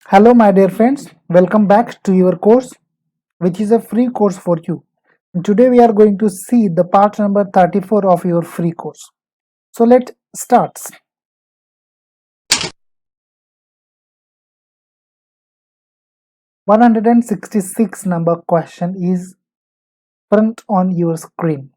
Hello, my dear friends. Welcome back to your course, which is a free course for you. And today, we are going to see the part number 34 of your free course. So, let's start. 166 number question is front on your screen.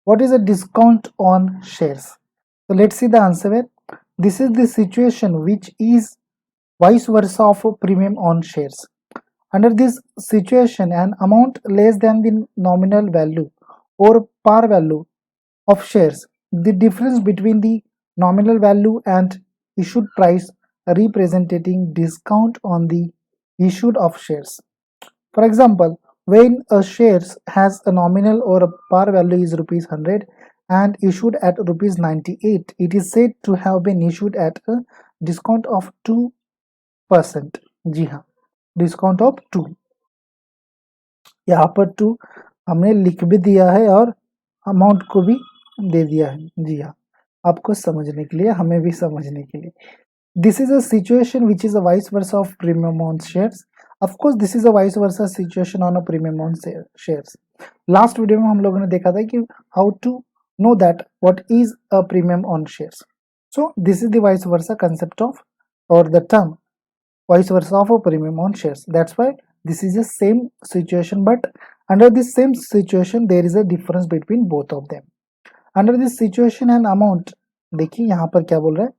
What is a discount on shares? So, let's see the answer. This is the situation which is vice versa of a premium on shares. Under this situation, an amount less than the nominal value or par value of shares, the difference between the nominal value and issued price representing discount on the issued of shares. For example, when a shares has a nominal or a par value is rupees 100 and issued at rupees 98, it is said to have been issued at a discount of 2%. जी हाँ, discount of 2। यहाँ पर 2 हमने लिख भी दिया है और amount को भी दे दिया है। जी हाँ, आपको समझने के लिए, हमें भी समझने के लिए। This is a situation which is a vice versa of premium on shares. Of course this is a vice versa situation on a premium on shares. Last video में हम लोगों ने देखा था कि how to know that what is a premium on shares. So this is the vice versa concept of or the term vice versa of a premium on shares. That's why this is the same situation, but under this same situation there is a difference between both of them. Under this situation and amount, देखिए यहाँ पर क्या बोल रहा है,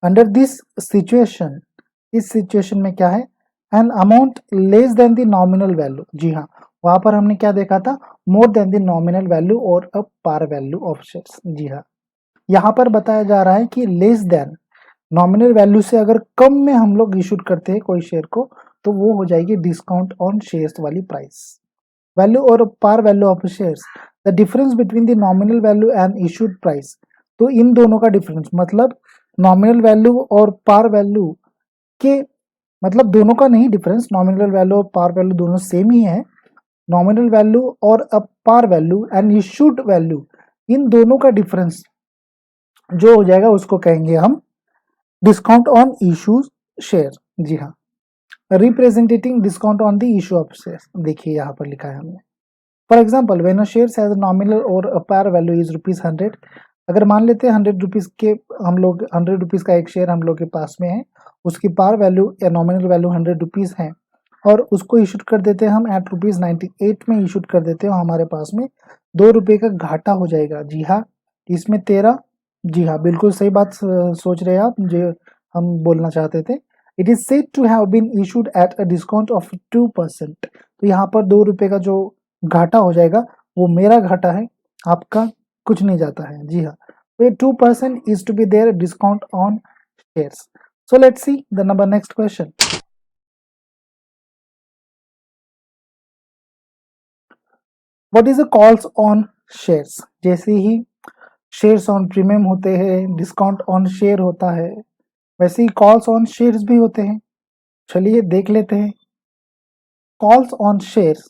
under this situation, इस situation में क्या है, an amount less than the nominal value. जी हाँ, वहां पर हमने क्या देखा था, more than the nominal value और a par value of shares. जी हाँ, यहाँ पर बताया जा रहा है कि लेस देन नॉमिनल वैल्यू से अगर कम में हम लोग इशूड करते हैं कोई शेयर को, तो वो हो जाएगी डिस्काउंट ऑन शेयर्स वाली प्राइस वैल्यू और par value of shares. The difference between the nominal value and issued price, तो इन दोनों का डिफरेंस मतलब नॉमिनल वैल्यू और पार वैल्यू के, मतलब दोनों का नहीं डिफरेंस, नॉमिनल वैल्यू और पार वैल्यू दोनों सेम ही है। नॉमिनल वैल्यू और a par value and issued value, इन दोनों का डिफरेंस जो हो जाएगा उसको कहेंगे हम डिस्काउंट ऑन इशू शेयर। जी हाँ, representing discount on the issue of share. देखिए यहाँ पर लिखा है हमने, for example when a share has nominal और a par value is rupees 100। अगर मान लेते हैं 100 रुपीज के, हम लोग 100 रुपीज का एक शेयर हम लोग के पास में है, उसकी पार वैल्यू या नॉमिनल वैल्यू 100 रुपीज है, और उसको इशूड कर देते हैं हम एट रुपीज 98 में इशूड कर देते हैं, हमारे पास में 2 रुपये का घाटा हो जाएगा। जी हाँ, इसमें 13, जी हाँ बिल्कुल सही बात सोच रहे हैं आप, जो हम बोलना चाहते थे। It is said to have been issued at a discount of 2%। तो यहाँ पर 2 रुपये का जो घाटा हो जाएगा वो मेरा घाटा है, आपका कुछ नहीं जाता है। जी हाँ, तो ये 2% is to be there discount on shares. So let's see the number next question. What is the calls on shares? जैसे ही शेयर्स ऑन प्रीमियम होते हैं, डिस्काउंट ऑन शेयर होता है, वैसे ही कॉल्स ऑन शेयर्स भी होते हैं। चलिए देख लेते हैं। Calls on shares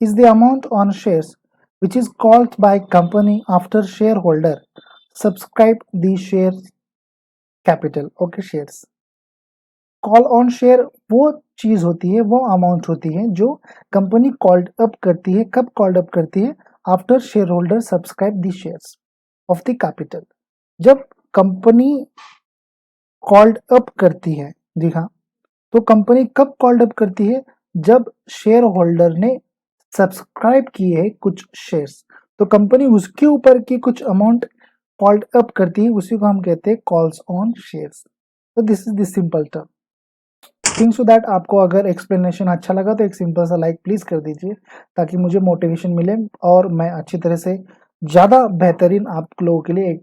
is the amount on shares which is called by company after shareholder subscribe the share capital. Okay, shares. Call on share वो चीज होती है, वो अमाउंट होती है जो कंपनी कॉल्ड अप करती है। कब कॉल्ड अप करती है? After share holder subscribe the shares of the capital. जब कंपनी कॉल्ड अप करती है, जी हाँ, तो कंपनी कब कॉल्ड अप करती है? जब शेयर होल्डर ने सब्सक्राइब किए है कुछ शेयर्स, तो कंपनी उसके ऊपर की कुछ अमाउंट कॉल्ड अप करती है, उसी को हम कहते हैं कॉल्स ऑन शेयर्स। तो this is the simple term. Think so that आपको अगर एक्सप्लेनेशन अच्छा लगा तो एक सिंपल सा लाइक प्लीज कर दीजिए, ताकि मुझे मोटिवेशन मिले और मैं अच्छी तरह से ज्यादा बेहतरीन आप लोगों के लिए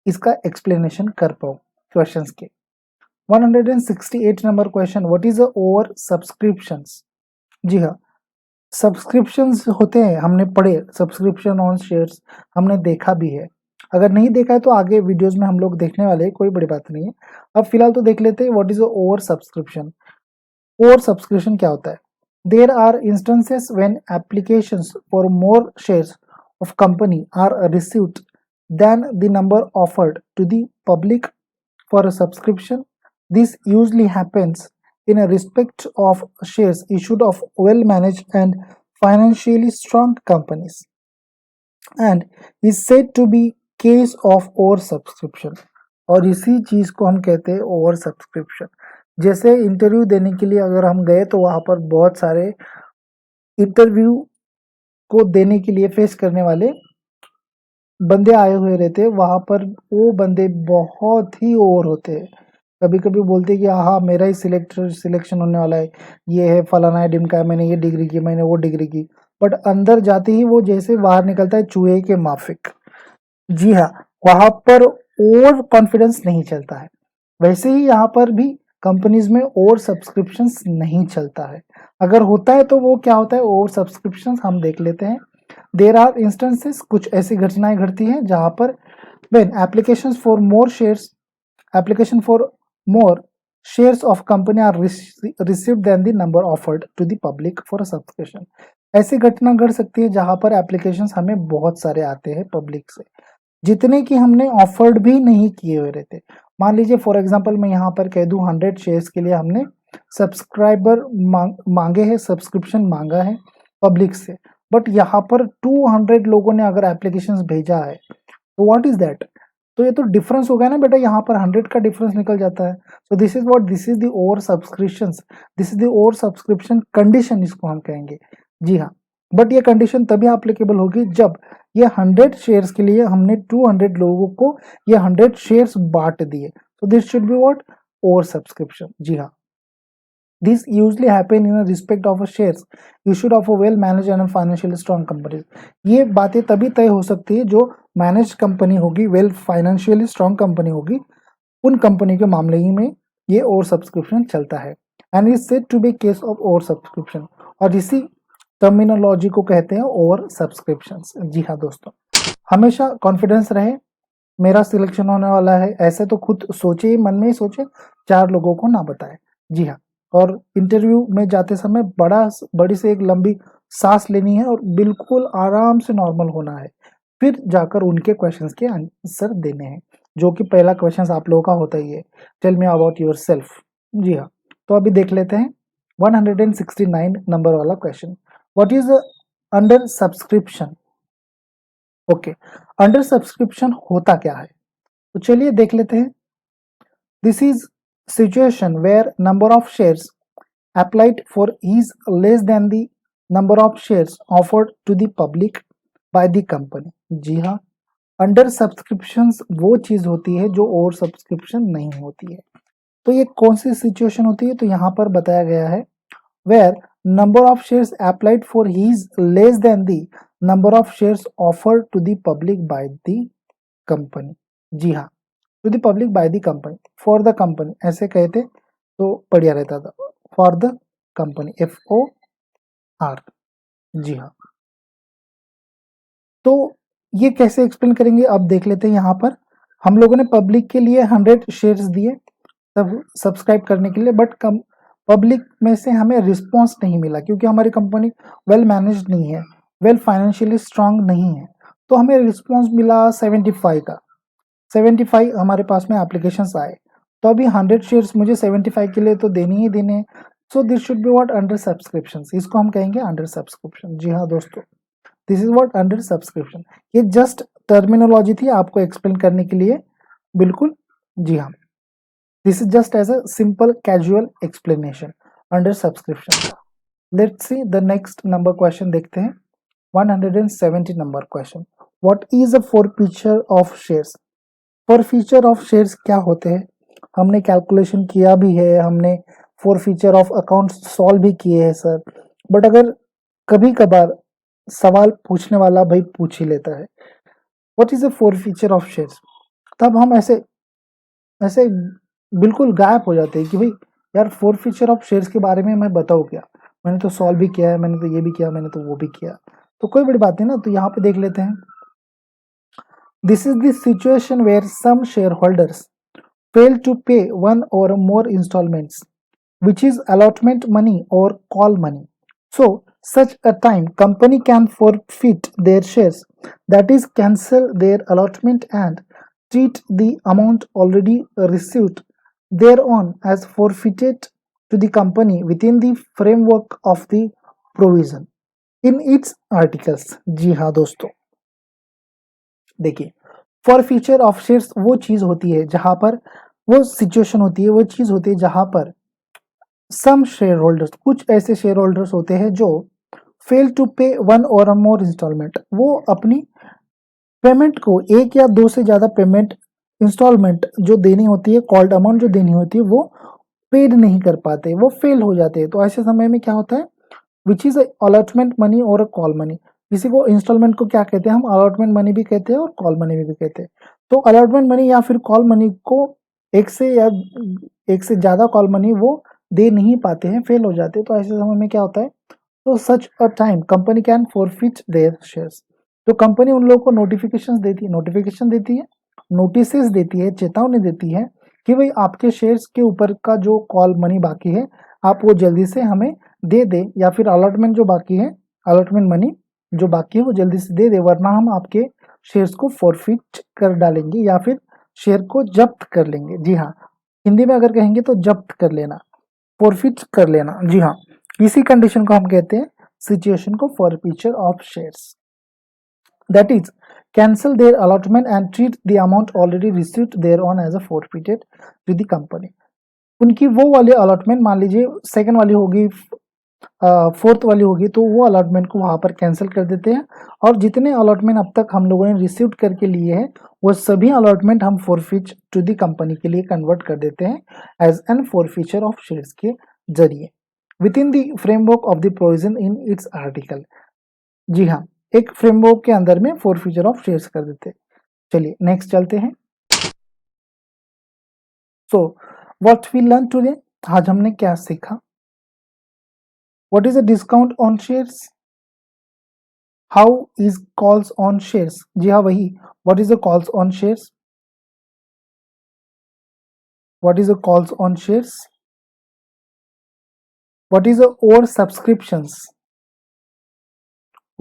इसका एक्सप्लेनेशन कर पाऊँ क्वेश्चंस के। 168 number question, what is a over subscriptions? जी हाँ, सब्सक्रिप्शंस होते हैं, हमने पढ़े सब्सक्रिप्शन ऑन शेयर्स, हमने देखा भी है। अगर नहीं देखा है तो आगे वीडियोस में हम लोग देखने वाले हैं, कोई बड़ी बात नहीं है। अब फिलहाल तो देख लेते हैं what is over subscription. Over subscription क्या होता है? There are instances when applications for more shares of company are received then the number offered to the public for a subscription. This usually happens in respect of shares issued of well-managed and financially strong companies and is said to be case of over subscription. और इसी चीज को हम कहते हैं over subscription. जैसे interview देने के लिए अगर हम गए तो वहां पर बहुत सारे इंटरव्यू को देने के लिए फेस करने वाले बंदे आए हुए रहते हैं, वहां पर वो बंदे बहुत ही ओवर होते हैं। कभी कभी बोलते हैं कि हाँ मेरा ही सिलेक्शन होने वाला है, ये है फलाना है डिमका है, मैंने ये डिग्री की, मैंने वो डिग्री की, बट अंदर जाते ही वो जैसे बाहर निकलता है चूहे के माफिक। जी हाँ, वहां पर ओवर कॉन्फिडेंस नहीं चलता है। वैसे ही यहाँ पर भी कंपनीज में ओवर सब्सक्रिप्शन नहीं चलता है। अगर होता है तो वो क्या होता है, ओवर सब्सक्रिप्शन हम देख लेते हैं। देर आर इंस्टेंसेस, कुछ ऐसी घटनाएं घटती हैं जहां पर when applications for more shares application for more shares of company are received than the number offered to the public for a subscription। ऐसी घटना घट सकती है जहां पर एप्लीकेशंस हमें बहुत सारे आते हैं पब्लिक से, जितने की हमने ऑफर्ड भी नहीं किए हुए रहते। मान लीजिए फॉर एग्जांपल मैं यहाँ पर कह दूं 100 शेयर्स के लिए हमने सब्सक्राइबर मांगे हैं, सब्सक्रिप्शन मांगा है पब्लिक से, बट यहाँ पर 200 लोगों ने अगर एप्लीकेशंस भेजा है तो व्हाट इज दैट, तो ये तो डिफरेंस हो गया ना बेटा, यहाँ पर 100 का डिफरेंस निकल जाता है। सो this is what, this is the over subscription, this is the over subscription condition इसको हम कहेंगे। जी हाँ, बट ये कंडीशन तभी एप्लीकेबल होगी जब ये 100 शेयर्स के लिए हमने 200 लोगों को ये 100 शेयर्स बांट दिए, तो this should be what, over subscription. जी हाँ, This usually happen in respect of a shares issued of a well managed and financially strong companies। ये बातें तभी तय हो सकती है जो मैनेज कंपनी होगी, वेल फाइनेंशियली स्ट्रॉन्ग कंपनी होगी, उन कंपनी के मामले ही में ये ओवर सब्सक्रिप्शन चलता है। And is said to be case of over subscription, और इसी टर्मिनोलॉजी को कहते हैं ओवर सब्सक्रिप्शन। जी हाँ दोस्तों, हमेशा कॉन्फिडेंस रहे, मेरा सिलेक्शन होने वाला है ऐसे तो खुद सोचे ही, मन में ही सोचे, 4 लोगों को ना बताए। जी हाँ, और इंटरव्यू में जाते समय बड़ी से एक लंबी सांस लेनी है और बिल्कुल आराम से नॉर्मल होना है, फिर जाकर उनके क्वेश्चंस के आंसर देने हैं, जो कि पहला क्वेश्चन आप लोगों का होता ही है, tell me about yourself. जी हाँ, तो अभी देख लेते हैं 169 नंबर वाला question, what is under subscription. Okay, under subscription होता क्या है, तो चलिए देख लेते हैं। This is situation where number of shares applied for is less than the number of shares offered to the public by the company। जी हाँ, अंडर सब्सक्रिप्शन वो चीज होती है जो ओवर सब्सक्रिप्शन नहीं होती है। तो ये कौन सी सिचुएशन होती है, तो यहाँ पर बताया गया है where number of shares applied for is less than the number of shares offered to the public by the company। जी हाँ, to the public by the company, for the company ऐसे कहते तो बढ़िया रहता था, फॉर द कंपनी, FOR। जी हाँ, तो ये कैसे एक्सप्लेन करेंगे अब देख लेते हैं। यहाँ पर हम लोगों ने पब्लिक के लिए 100 शेयर्स दिए सब सब्सक्राइब करने के लिए, बट पब्लिक में से हमें रिस्पॉन्स नहीं मिला क्योंकि हमारी कंपनी वेल मैनेज नहीं है, वेल फाइनेंशियली स्ट्रांग नहीं है, तो हमें रिस्पॉन्स मिला 75 का। 75 हमारे पास में एप्लीकेशंस आए, तो अभी 100 शेयर्स मुझे 75 के लिए तो देने ही देने हैं, so this should be what, under subscription, इसको हम कहेंगे अंडर सब्सक्रिप्शन। जी हाँ दोस्तों, this is what under subscription. ये जस्ट टर्मिनोलॉजी थी आपको एक्सप्लेन करने के लिए, बिल्कुल। जी हाँ, this is just as a simple casual explanation, under subscription. Let's see the next number question देखते हैं, 170 number question, what is a forfeiture of shares. Forfeiture of shares क्या होते हैं, हमने कैलकुलेशन किया भी है, हमने फॉरफीचर ऑफ अकाउंट सॉल्व भी किए हैं सर, बट अगर कभी कभार सवाल पूछने वाला भाई पूछ ही लेता है what is the forfeiture of shares, तब हम ऐसे ऐसे बिल्कुल गायब हो जाते हैं कि भाई यार फॉरफीचर ऑफ शेयर्स के बारे में मैं बताऊँ क्या, मैंने तो सॉल्व भी किया है, मैंने तो ये भी किया, मैंने तो वो भी किया, तो कोई बड़ी बात नहीं ना। तो यहाँ पे देख लेते हैं, this is the situation where some share holders fail to pay one or more installments, which is allotment money or call money. So, such a time company can forfeit their shares, that is cancel their allotment and treat the amount already received thereon as forfeited to the company within the framework of the provision in its articles। जी हाँ दोस्तों, देखिए forfeiture of shares वो चीज होती है जहां पर, वो सिचुएशन होती है, वो चीज होती है जहां पर सम शेयर होल्डर्स, कुछ ऐसे शेयर होल्डर्स होते हैं जो फेल टू पे वन और मोर इंस्टॉलमेंट, वो अपनी पेमेंट को एक या दो से ज्यादा पेमेंट इंस्टॉलमेंट जो देनी होती है, कॉल्ड अमाउंट जो देनी होती है, वो पेड नहीं कर पाते, वो फेल हो जाते हैं। तो ऐसे समय में क्या होता है, विच इज अलॉटमेंट मनी और कॉल मनी। किसी को इंस्टॉलमेंट को क्या कहते हैं हम, अलॉटमेंट मनी भी कहते हैं और कॉल मनी भी कहते हैं। तो अलॉटमेंट मनी या फिर कॉल मनी को एक से या एक से ज्यादा कॉल मनी वो दे नहीं पाते हैं, फेल हो जाते हैं। तो ऐसे समय में क्या होता है, तो such a time company can forfeit their shares. तो कंपनी उन लोगों को नोटिफिकेशन देती है, नोटिसेस देती है, चेतावनी देती है कि भाई आपके शेयर्स के ऊपर का जो कॉल मनी बाकी है आप वो जल्दी से हमें दे दे, या फिर अलॉटमेंट जो बाकी है, अलॉटमेंट मनी जो बाकी है वो जल्दी से दे दे, वरना हम आपके शेयर्स को फॉरफिट कर डालेंगे या फिर शेयर को जब्त कर लेंगे। जी हाँ, हिंदी में अगर कहेंगे तो जब्त कर लेना, फॉरफिट कर लेना। जी हाँ, इसी कंडीशन को हम कहते हैं सिचुएशन को forfeiture of shares. That is cancel their allotment and treat the amount already received thereon as a forfeited to the company। उनकी वो वाली अलॉटमेंट, मान लीजिए सेकंड वाली होगी, फोर्थ वाली होगी, तो वो अलॉटमेंट को वहां पर कैंसिल कर देते हैं और जितने अलॉटमेंट अब तक हम लोगों ने रिसीव करके लिए हैं वो सभी अलॉटमेंट हम फॉरफिट टू दी कंपनी के लिए कन्वर्ट कर देते हैं as an forfeiture of shares के जरिए with in the framework of the provision in its article. जी हाँ, एक फ्रेमवर्क के अंदर में फॉरफीचर ऑफ शेयर्स कर देते हैं। चलिए नेक्स्ट चलते हैं। So what we learn today, आज हमने क्या सीखा। What is a discount on shares, how is calls on shares. जी हाँ वही, what is a calls on shares, what is a calls on shares, what is a over subscriptions,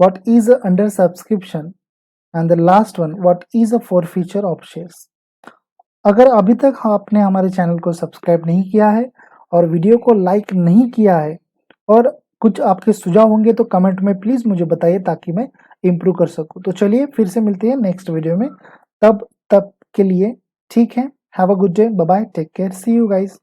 what is a under subscription, and the last one what is a forfeiture of shares. अगर अभी तक आपने हमारे channel को subscribe नहीं किया है और वीडियो को लाइक नहीं किया है और कुछ आपके सुझाव होंगे तो कमेंट में प्लीज मुझे बताइए ताकि मैं इम्प्रूव कर सकूं। तो चलिए फिर से मिलते हैं नेक्स्ट वीडियो में, तब तक के लिए ठीक है, have a good day, bye bye, take care, see you guys.